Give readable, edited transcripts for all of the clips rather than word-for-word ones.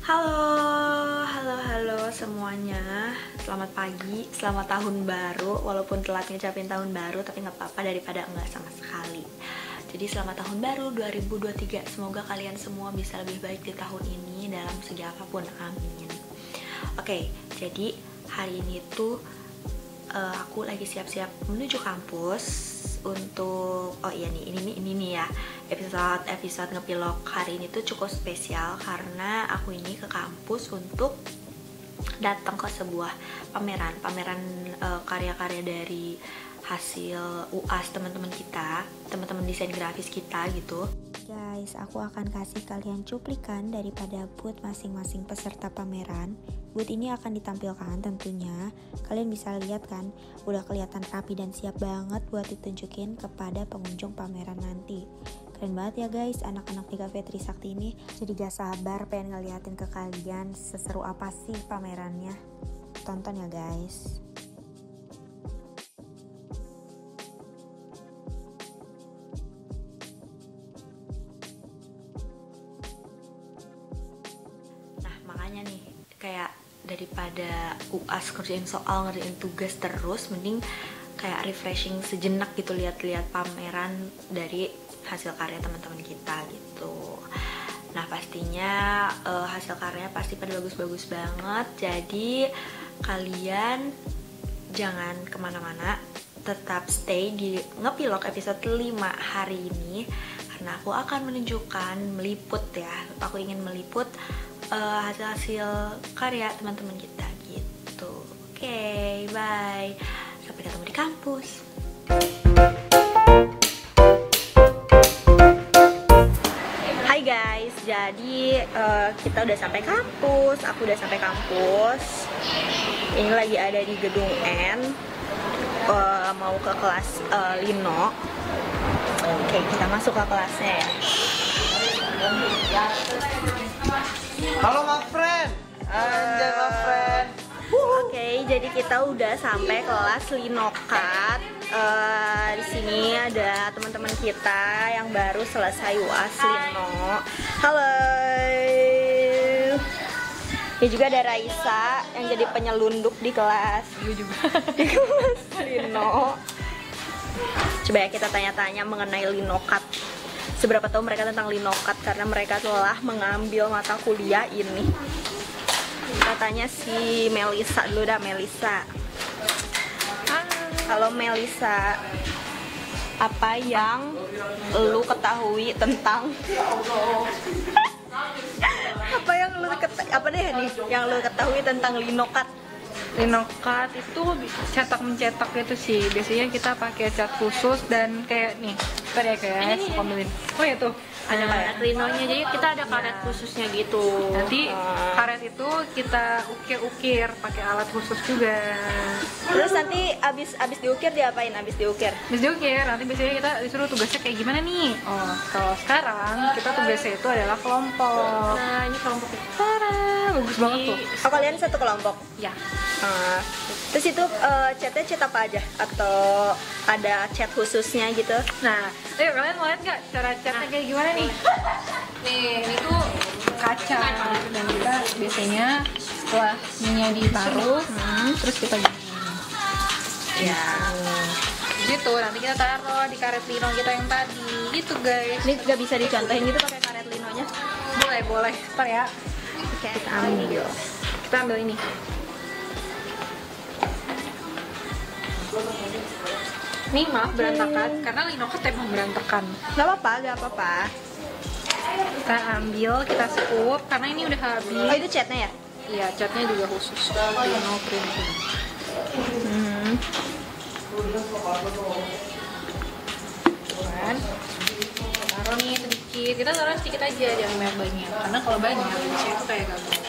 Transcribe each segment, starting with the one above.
Halo semuanya. Selamat pagi, selamat tahun baru. Walaupun telat ngecapin tahun baru, tapi nggak apa-apa daripada enggak sama sekali. Jadi selamat tahun baru 2023. Semoga kalian semua bisa lebih baik di tahun ini dalam segi apapun. Amin. Oke, jadi hari ini tuh aku lagi siap-siap menuju kampus untuk ini nih ya, episode ngepilok hari ini tuh cukup spesial karena aku ini ke kampus untuk datang ke sebuah pameran karya-karya dari hasil UAS teman-teman kita, teman-teman desain grafis kita gitu. Guys, aku akan kasih kalian cuplikan daripada booth masing-masing peserta pameran. Booth ini akan ditampilkan tentunya. Kalian bisa lihat kan, udah kelihatan rapi dan siap banget buat ditunjukin kepada pengunjung pameran nanti. Keren banget ya guys, anak-anak di Cafe Trisakti ini. Jadi gak sabar pengen ngeliatin ke kalian seseru apa sih pamerannya. Tonton ya guys. Makanya nih, kayak daripada UAS ngerjain soal, ngerjain tugas terus, mending kayak refreshing sejenak gitu, lihat-lihat pameran dari hasil karya teman-teman kita gitu. Nah pastinya hasil karyanya pasti pada bagus-bagus banget. Jadi kalian jangan kemana-mana, tetap stay di Ngepilok episode 5 hari ini, karena aku akan menunjukkan, meliput ya, aku ingin meliput hasil-hasil karya teman-teman kita gitu. Oke, bye. Sampai ketemu di kampus. Hai guys, jadi kita udah sampai kampus. Aku udah sampai kampus. Ini lagi ada di gedung N. Mau ke kelas Lino. Oke, kita masuk ke kelasnya ya. Halo my friend, anjay my friend. Oke, jadi kita udah sampai kelas Linokat. Di sini ada teman-teman kita yang baru selesai UAS Lino. Halo. Ini juga ada Raisa yang jadi penyelundup di kelas. Gue juga di kelas Lino. Coba ya kita tanya-tanya mengenai Linokat. Seberapa tahu mereka tentang Linokat, karena mereka telah mengambil mata kuliah ini. Katanya si Melisa dulu dah, Melisa. Halo Melisa, apa yang lu ketahui tentang yang lu ketahui tentang Linokat? Linokat itu cetak mencetak itu sih, biasanya kita pakai cat khusus dan kayak nih, kayak kombilin. Oh ya tuh ada karet linonya, jadi kita ada karet khususnya gitu. Nanti karet itu kita ukir-ukir pakai alat khusus juga. Terus nanti abis diukir diapain? Abis diukir Nanti biasanya kita disuruh tugasnya kayak gimana nih. Oh, kalau sekarang kita tugasnya itu adalah kelompok. Nah, ini kelompok Bagus banget tuh. Oh, kalian satu kelompok? Ya. Terus itu catnya cat apa aja? Atau ada cat khususnya gitu? Nah, ayo kalian mau lihat nggak cara catnya kayak gimana nih? Nih, ini tuh kaca dan kita biasanya setelah minyak ditaruh, terus kita gini. Ya. Gitu, nanti kita taruh di karet lino kita yang tadi. Gitu guys. Ini nggak bisa dicontohin gitu pakai karet linonya? Boleh. Ntar ya. Oke, kita ambil. Kita ambil ini. Nih maaf berantakan, karena Linokat emang berantakan. Gak apa-apa. Kita ambil, kita scoop, karena ini udah habis. Oh, itu catnya ya? Iya, catnya juga khusus Lino printing. Kan? Taruh nih sedikit, kita taruh sedikit aja, jangan banyak, karena kalau banyak biasanya itu kayak gabung.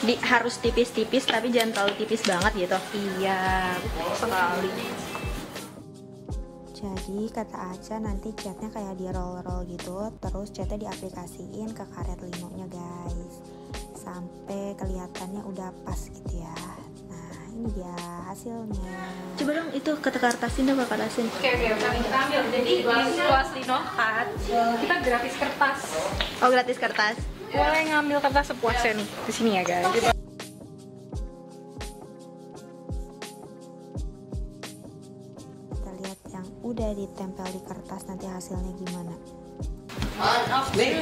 Harus tipis-tipis tapi jangan terlalu tipis banget gitu. Iya, sekali. Jadi kata Aca nanti catnya kayak di roll-roll gitu, terus catnya diaplikasiin ke karet linonya guys, sampai kelihatannya udah pas gitu ya. Nah ini dia hasilnya. Coba dong itu kertasin dong, kertasin. Oke, kita ambil. Jadi di kelas Linokat kita gratis kertas. Oh, gratis kertas. Boleh ngambil kertas sepuasnya nih di sini ya guys. Kita lihat yang udah ditempel di kertas nanti hasilnya gimana. Nih,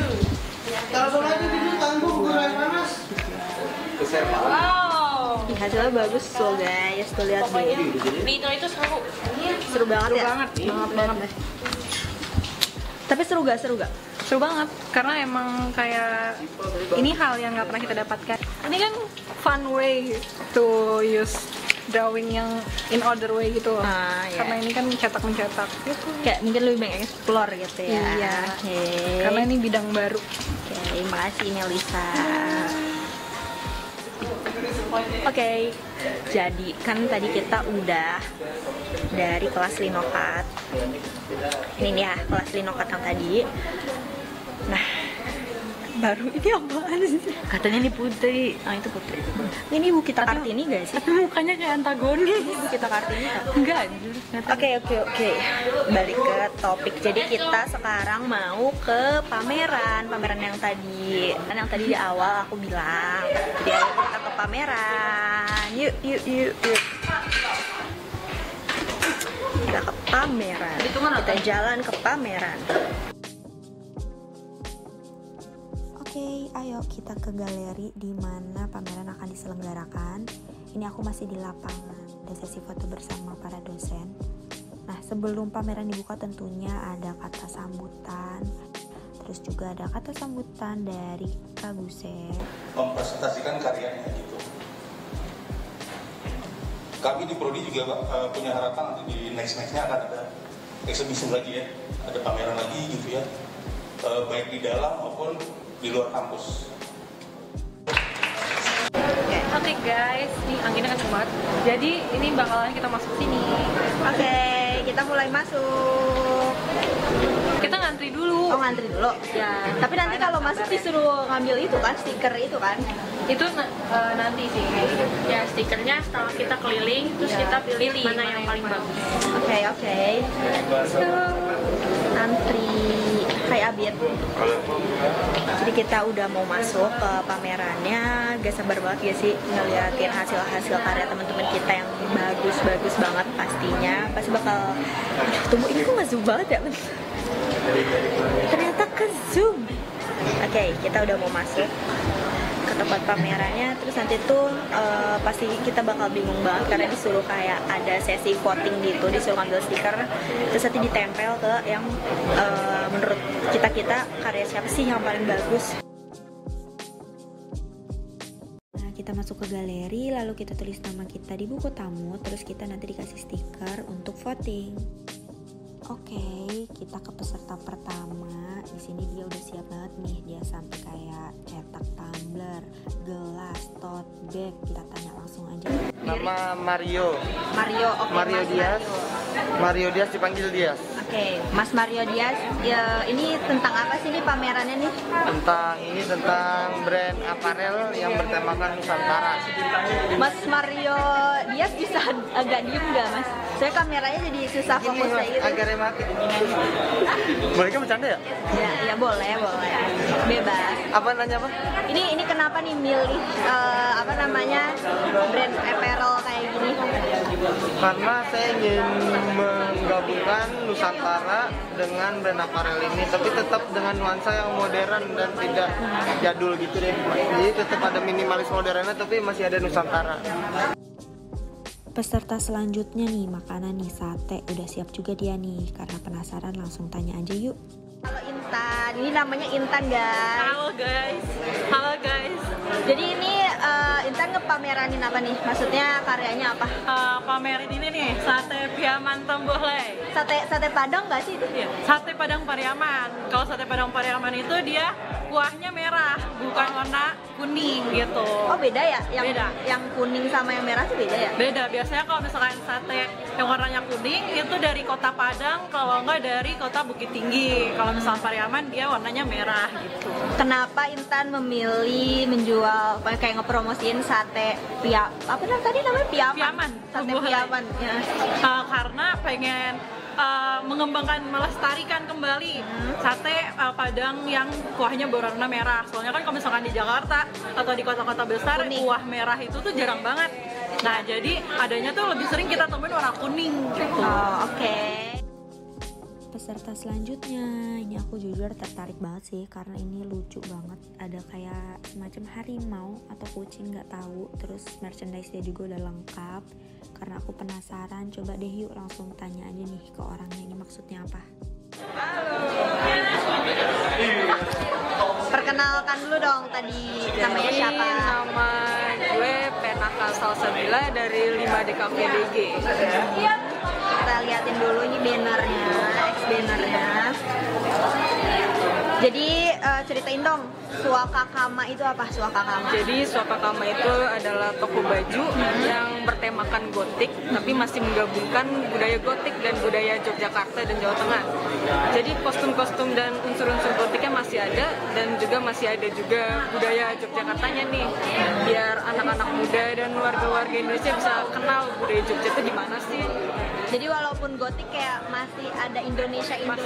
taruh lagi dulu tanggung gurih panas. Wow. Ih, hasilnya bagus tuh guys, tuh lihat deh. Lino itu seru. Seru banget Seru ya? banget. Banget. Tapi seru gak? Seru banget karena emang kayak ini hal yang nggak pernah kita dapatkan. Ini kan fun way to use drawing yang in other way gitu. Ah, iya. Karena ini kan mencetak gitu. Kayak mungkin lebih banyak explore gitu ya. Iya. Oke. Karena ini bidang baru. Oke, makasih Melisa. Oke, jadi kan tadi kita udah dari kelas Linokat. Ini nih ya, kelas Linokat yang tadi. Nah, baru ini apaan sih? Katanya ini Putri. Ah, itu Putri. Ini Bu Kita Kartini gak sih? Tapi mukanya kayak antagonis. Bu Kita Kartini gak? Enggak. Oke. Balik ke topik. Jadi kita sekarang mau ke pameran yang tadi. Kan yang tadi di awal aku bilang. Jadi ayo kita ke pameran. Yuk. Kita ke pameran. Kita jalan ke pameran. Oke, ayo kita ke galeri di mana pameran akan diselenggarakan. Ini aku masih di lapangan, ada sesi foto bersama para dosen. Nah, sebelum pameran dibuka tentunya ada kata sambutan. Terus juga ada kata sambutan dari Kak Buset. Mempresentasikan karyanya gitu. Kami di Prodi juga punya harapan nanti di next-nya akan ada exhibition lagi ya, ada pameran lagi gitu ya, baik di dalam maupun di luar kampus. Oke guys, ini anginnya kenceng banget. Jadi ini bakalan kita masuk sini. Oke, kita mulai masuk. Kita ngantri dulu. Oh, ngantri dulu. Ya. Tapi nanti kalau masuk disuruh ngambil itu kan, stiker itu kan. Itu nanti sih kayak gitu. Ya, stikernya setelah kita keliling, terus kita pilih mana yang paling bagus. Oke. Antri kayak Abid. Jadi kita udah mau masuk ke pamerannya. Gak sabar banget ya sih ngeliatin hasil karya teman-teman kita yang bagus banget pastinya. Pasti bakal tunggu ini kok nggak zoom banget ya? Ternyata ke zoom. Oke, kita udah mau masuk ke tempat pamerannya. Terus nanti tuh pasti kita bakal bingung banget karena disuruh kayak ada sesi voting gitu, disuruh ngambil stiker terus nanti ditempel ke yang menurut kita karya siapa sih yang paling bagus. Nah, kita masuk ke galeri, lalu kita tulis nama kita di buku tamu, terus kita nanti dikasih stiker untuk voting. Oke, kita ke peserta pertama. Di sini dia udah siap banget nih. Dia sampai kayak cetak tumbler, gelas, tote bag. Kita tanya langsung aja. Nama Mario. Oke, Mario Mas Dias. Mario Dias dipanggil Dias. Oke, Mas Mario Dias. Ya, ini tentang apa sih ini pamerannya nih? Tentang brand aparel yang bertemakan Nusantara. Mas Mario Dias bisa agak diem gak Mas? Saya kameranya jadi susah Ini fokusnya Mas, gitu. agak rematik. Mereka bercanda ya? Ya boleh. Bebas. Apa nanya apa? Ini kenapa nih milih brand apparel kayak gini? Karena saya ingin menggabungkan Nusantara dengan brand aparel ini, tapi tetap dengan nuansa yang modern dan tidak jadul gitu deh. Jadi tetap ada minimalis modernnya, tapi masih ada Nusantara. Peserta selanjutnya nih, makanan nih, sate. Udah siap juga dia nih. Karena penasaran langsung tanya aja yuk. Halo Intan, ini namanya Intan guys. Halo guys. Jadi ini Intan ngepameranin apa nih? Maksudnya karyanya apa? Pamerin ini nih, sate Pariaman Tembohlai. Sate Padang nggak sih itu? Iya, sate Padang Pariaman. Kalau sate Padang Pariaman itu dia kuahnya merah, bukan warna kuning gitu. Oh beda ya? Beda. Yang kuning sama yang merah tuh beda ya? Beda, biasanya kalau misalkan sate yang warnanya kuning itu dari kota Padang, kalau enggak dari kota Bukit Tinggi. Kalau misalkan Pariaman dia warnanya merah gitu. Kenapa Intan memilih menjual kayak ngepromosiin sate apa tadi namanya Piaman, sate Tembohlai. Piaman ya. Karena pengen mengembangkan, melestarikan kembali sate Padang yang kuahnya berwarna merah. Soalnya kan kalau misalkan di Jakarta atau di kota-kota besar Kuning. kuah merah itu tuh jarang banget. Nah jadi adanya tuh lebih sering kita temuin warna kuning gitu. Oh, oke. Peserta selanjutnya, ini aku jujur tertarik banget sih karena ini lucu banget. Ada kayak semacam harimau atau kucing nggak tahu. Terus merchandise-nya juga udah lengkap. Karena aku penasaran, coba deh yuk langsung tanya aja nih ke orangnya ini maksudnya apa. Perkenalkan dulu dong tadi namanya siapa? Nama gue Penaka Salsabila dari 5DKVDG. Kita liatin dulu ini bannernya, bannernya. Jadi ceritain dong, Suakakama itu apa? Suakakama. Jadi Suakakama itu adalah toko baju yang bertemakan gotik, tapi masih menggabungkan budaya gotik dan budaya Yogyakarta dan Jawa Tengah. Jadi kostum-kostum dan unsur-unsur gotiknya masih ada, dan juga masih ada juga budaya Yogyakartanya nih. Biar anak-anak muda dan warga-warga Indonesia bisa kenal budaya Jogja itu gimana sih. Jadi walaupun gotik kayak masih ada Indonesia-nya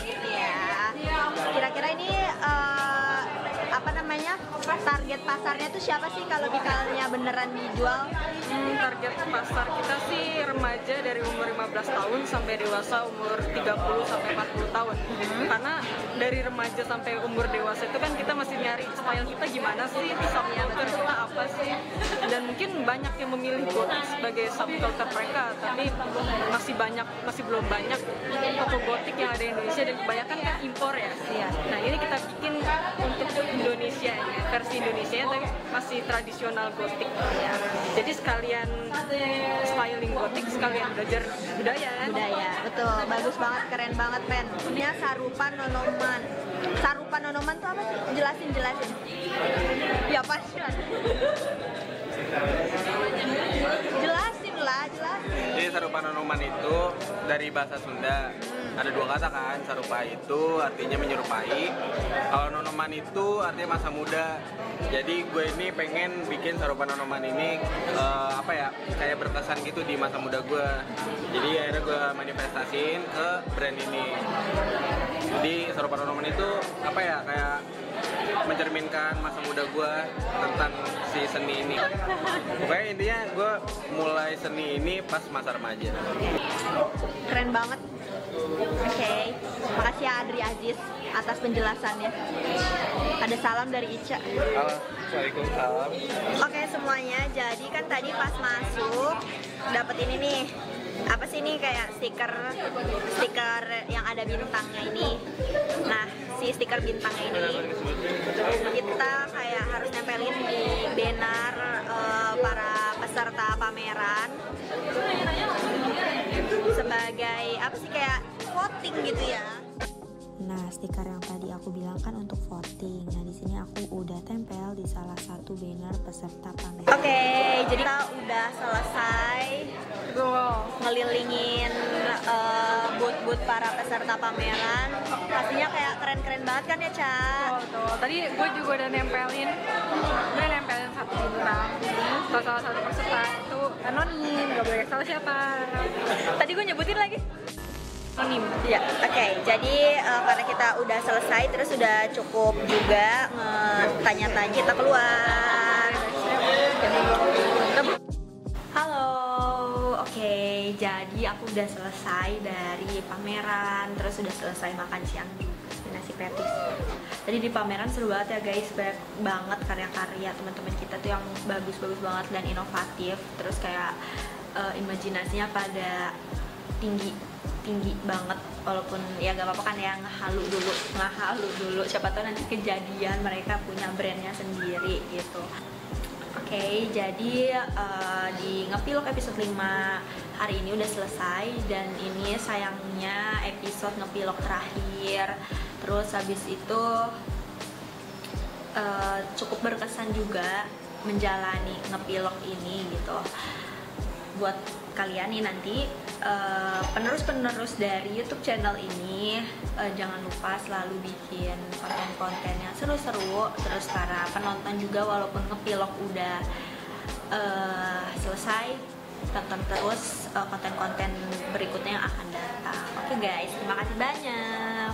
gitu ya. Kira-kira ini apa namanya, target pasarnya tuh siapa sih kalau misalnya beneran dijual? Target pasar kita sih remaja dari umur 15 tahun sampai dewasa umur 30 sampai 40 tahun. Karena dari remaja sampai umur dewasa itu kan kita masih nyari style kita gimana sih, subculture kita apa sih. Dan mungkin banyak yang memilih gotik sebagai subculture mereka, tapi masih belum banyak toko gotik yang ada di Indonesia, dan kebanyakan kan impor ya. Nah ini kita bikin untuk Indonesia, versi Indonesia tapi masih tradisional gotik. Jadi sekalian styling gotik, sekalian belajar budaya kan? Budaya, betul. Bagus banget, keren banget, Pen. Ini Sarupan Nonoman. Sarupan Nonoman tuh apa sih? Jelasin. Ya pasti. Jelasin. Jadi Sarupan Nonoman itu dari bahasa Sunda. Ada dua kata kan, sarupa itu artinya menyerupai. Kalau nonoman itu artinya masa muda. Jadi gue ini pengen bikin Sarupan Nonoman ini kayak berkesan gitu di masa muda gue. Jadi akhirnya gue manifestasiin ke brand ini. Jadi Sarupan Nonoman itu kayak mencerminkan masa muda gue tentang si seni ini. Pokoknya intinya gue mulai seni ini pas masa remaja. Keren banget. Oke, makasih ya Adri Aziz atas penjelasannya. Ada salam dari Ica. Waalaikumsalam. Oke semuanya, jadi kan tadi pas masuk dapet ini nih, apa sih ini, kayak stiker yang ada bintangnya ini. Nah si stiker bintangnya ini kita kayak harus nempelin di banner para peserta pameran sebagai apa sih, kayak voting gitu ya. Nah, stiker yang tadi aku bilang kan untuk voting. Nah, di sini aku udah tempel di salah satu banner peserta pameran. Oke, jadi kita udah selesai ngelilingin booth-booth para peserta pameran. Pastinya kayak keren-keren banget kan ya, Ca? Betul. Tadi gue juga udah nempelin satu bintang. Salah satu peserta itu anonim, gak boleh salah siapa. Tadi gue nyebutin lagi. Anonim. Ya, oke. Jadi karena kita udah selesai, terus udah cukup juga tanya-tanya, kita keluar. Halo, oke. Jadi aku udah selesai dari pameran, terus udah selesai makan siang di nasi petis. Tadi di pameran seru banget ya guys, banyak banget karya-karya teman-teman kita tuh yang bagus-bagus banget dan inovatif. Terus kayak imajinasinya pada tinggi banget, walaupun ya gak apa-apa kan ya, ngehalu dulu, siapa tahu nanti kejadian mereka punya brandnya sendiri gitu. Oke, jadi di Ngepilok episode 5 hari ini udah selesai. Dan ini sayangnya episode Ngepilok terakhir. Terus habis itu cukup berkesan juga menjalani Ngepilok ini gitu. Buat kalian nih nanti penerus-penerus dari YouTube channel ini, jangan lupa selalu bikin konten-konten yang seru-seru. Terus para penonton juga, walaupun Ngepilok udah selesai, tonton terus konten-konten berikutnya yang akan datang. Oke guys, terima kasih banyak.